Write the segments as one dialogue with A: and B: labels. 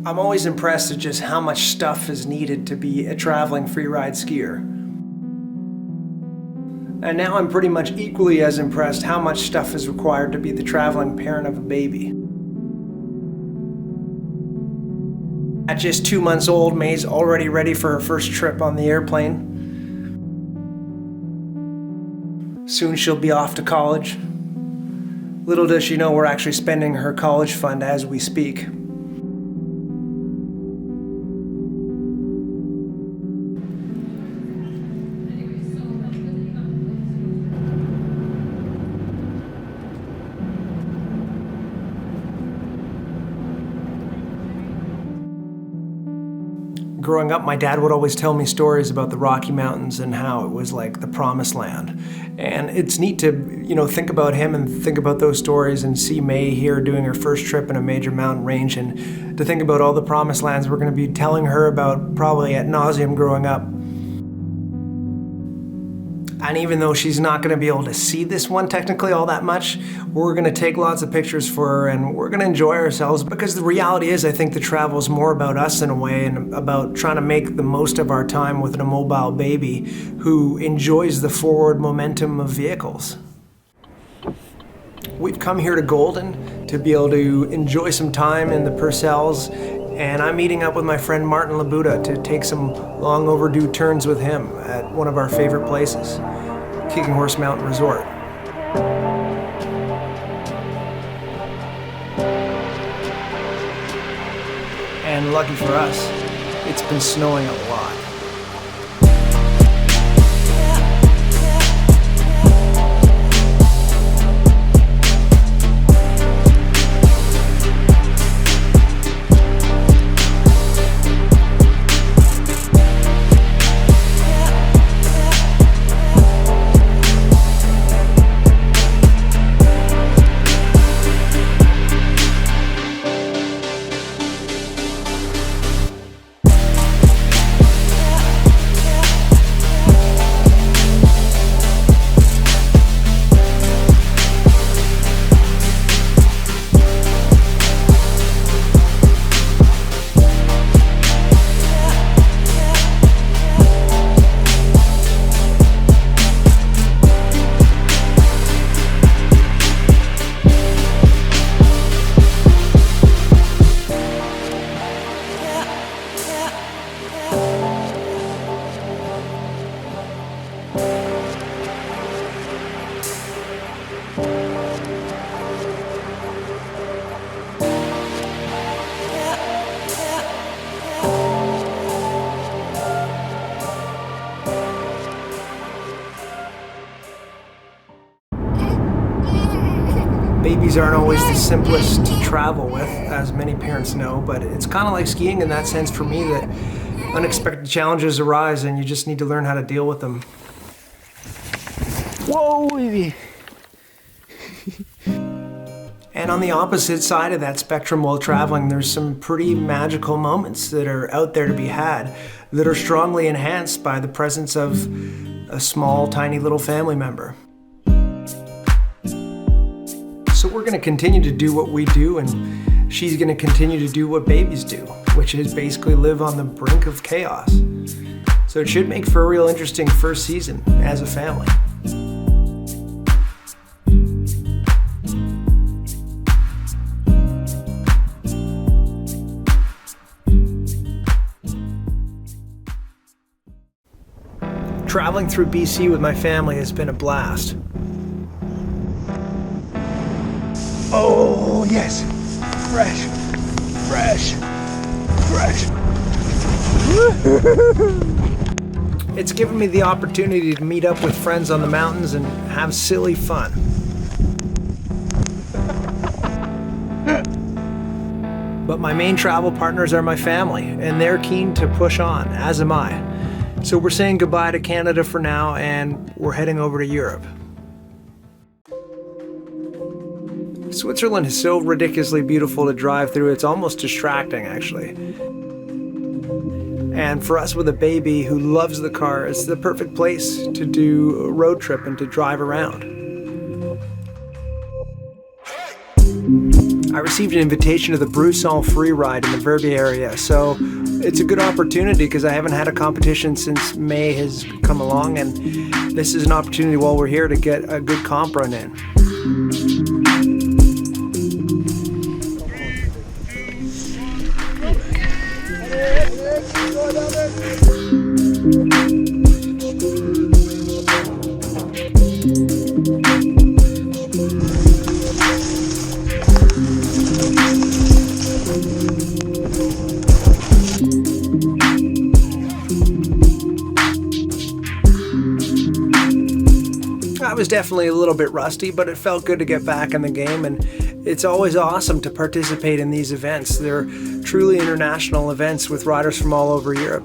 A: I'm always impressed at just how much stuff is needed to be a traveling freeride skier. And now I'm pretty much equally as impressed how much stuff is required to be the traveling parent of a baby. At just 2 months old, Mae's already ready for her first trip on the airplane. Soon she'll be off to college. Little does she know we're actually spending her college fund as we speak. Growing up, my dad would always tell me stories about the Rocky Mountains and how it was like the promised land. And it's neat to, think about him and think about those stories and see Mae here doing her first trip in a major mountain range, and to think about all the promised lands we're going to be telling her about probably ad nauseum growing up. And even though she's not going to be able to see this one technically all that much, we're going to take lots of pictures for her and we're going to enjoy ourselves, because the reality is I think the travel is more about us in a way, and about trying to make the most of our time with an immobile baby who enjoys the forward momentum of vehicles. We've come here to Golden to be able to enjoy some time in the Purcells, and I'm meeting up with my friend Martin Labuda to take some long overdue turns with him at one of our favorite places, Kicking Horse Mountain Resort. And lucky for us, it's been snowing a lot. Babies aren't always the simplest to travel with, as many parents know, but it's kind of like skiing in that sense for me, that unexpected challenges arise and you just need to learn how to deal with them. Whoa, baby! And on the opposite side of that spectrum while traveling, there's some pretty magical moments that are out there to be had that are strongly enhanced by the presence of a small, tiny little family member. So we're going to continue to do what we do, and she's going to continue to do what babies do, which is basically live on the brink of chaos. So it should make for a real interesting first season as a family. Traveling through BC with my family has been a blast. Oh, yes. Fresh. Fresh. Fresh. It's given me the opportunity to meet up with friends on the mountains and have silly fun. But my main travel partners are my family, and they're keen to push on, as am I. So we're saying goodbye to Canada for now, and we're heading over to Europe. Switzerland is so ridiculously beautiful to drive through, it's almost distracting, actually. And for us with a baby who loves the car, it's the perfect place to do a road trip and to drive around. I received an invitation to the Broussard Freeride in the Verbier area, so it's a good opportunity because I haven't had a competition since Mae has come along, and this is an opportunity while we're here to get a good comp run in. I was definitely a little bit rusty, but it felt good to get back in the game, and it's always awesome to participate in these events. They're truly international events with riders from all over Europe.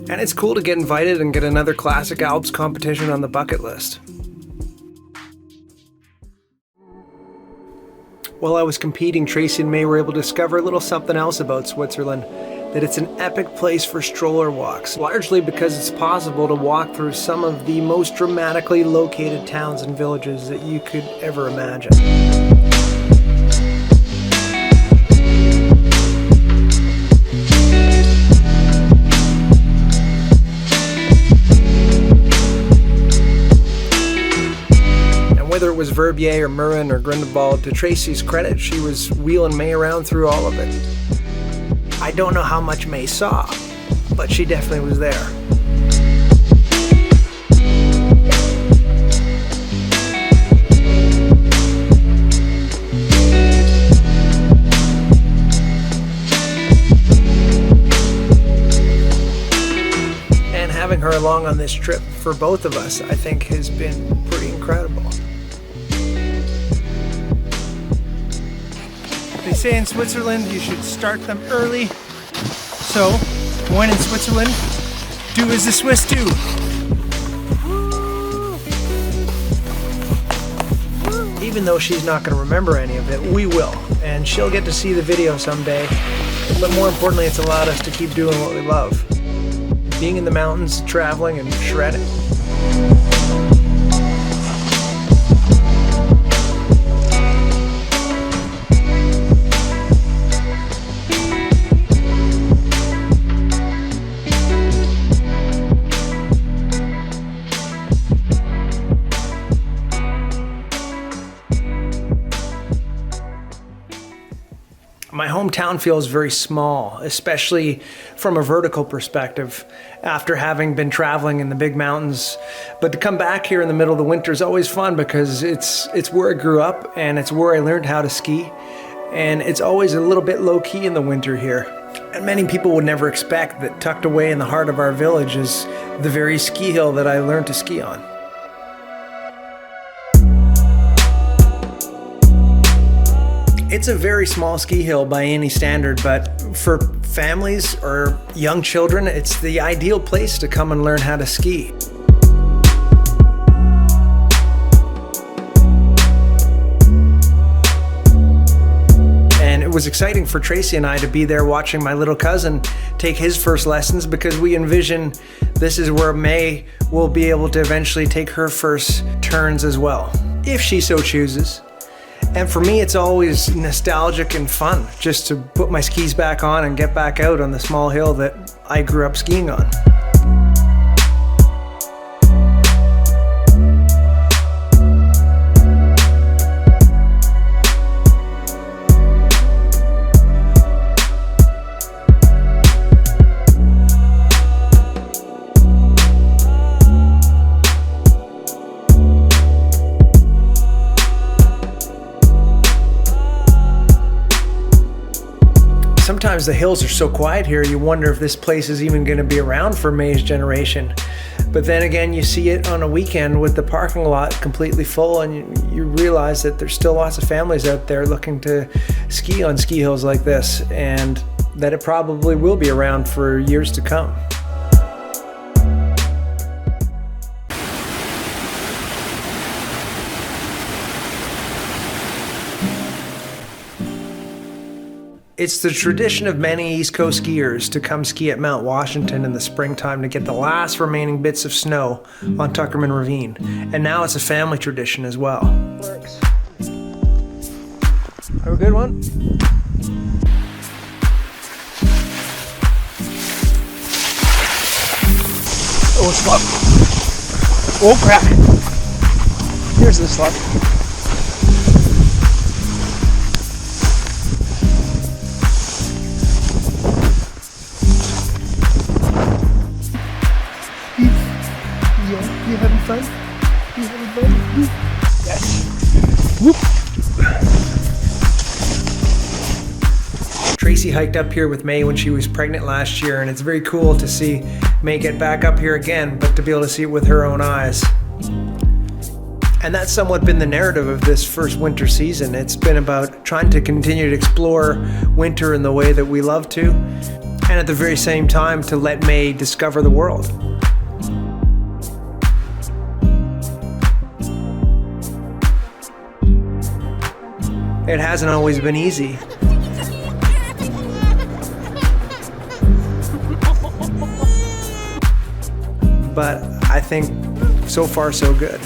A: And it's cool to get invited and get another Classic Alps competition on the bucket list. While I was competing, Tracy and Mae were able to discover a little something else about Switzerland, that it's an epic place for stroller walks, largely because it's possible to walk through some of the most dramatically located towns and villages that you could ever imagine. Whether it was Verbier or Mürren or Grindelwald, to Tracy's credit, she was wheeling Mae around through all of it. I don't know how much Mae saw, but she definitely was there. And having her along on this trip for both of us, I think, has been pretty incredible. They say in Switzerland you should start them early. So, when in Switzerland, do as the Swiss do. Even though she's not going to remember any of it, we will. And she'll get to see the video someday. But more importantly, it's allowed us to keep doing what we love. Being in the mountains, traveling, and shredding. My hometown feels very small, especially from a vertical perspective, after having been traveling in the big mountains. But to come back here in the middle of the winter is always fun because it's where I grew up and it's where I learned how to ski. And it's always a little bit low-key in the winter here. And many people would never expect that tucked away in the heart of our village is the very ski hill that I learned to ski on. It's a very small ski hill by any standard, but for families or young children, it's the ideal place to come and learn how to ski. And it was exciting for Tracy and I to be there watching my little cousin take his first lessons, because we envision this is where Mae will be able to eventually take her first turns as well, if she so chooses. And for me, it's always nostalgic and fun just to put my skis back on and get back out on the small hill that I grew up skiing on. Sometimes the hills are so quiet here, you wonder if this place is even going to be around for Mae's generation. But then again, you see it on a weekend with the parking lot completely full, and you realize that there's still lots of families out there looking to ski on ski hills like this, and that it probably will be around for years to come. It's the tradition of many East Coast skiers to come ski at Mount Washington in the springtime to get the last remaining bits of snow on Tuckerman Ravine. And now it's a family tradition as well. Works. Have a good one. Oh, slug. Oh, crap. Here's the slug. You having fun? You having fun? Yes. Whoop. Tracy hiked up here with Mae when she was pregnant last year, and it's very cool to see Mae get back up here again, but to be able to see it with her own eyes. And that's somewhat been the narrative of this first winter season. It's been about trying to continue to explore winter in the way that we love to, and at the very same time to let Mae discover the world. It hasn't always been easy. But I think so far so good.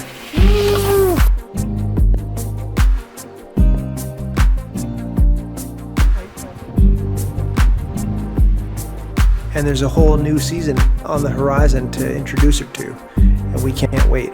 A: And there's a whole new season on the horizon to introduce her to, and we can't wait.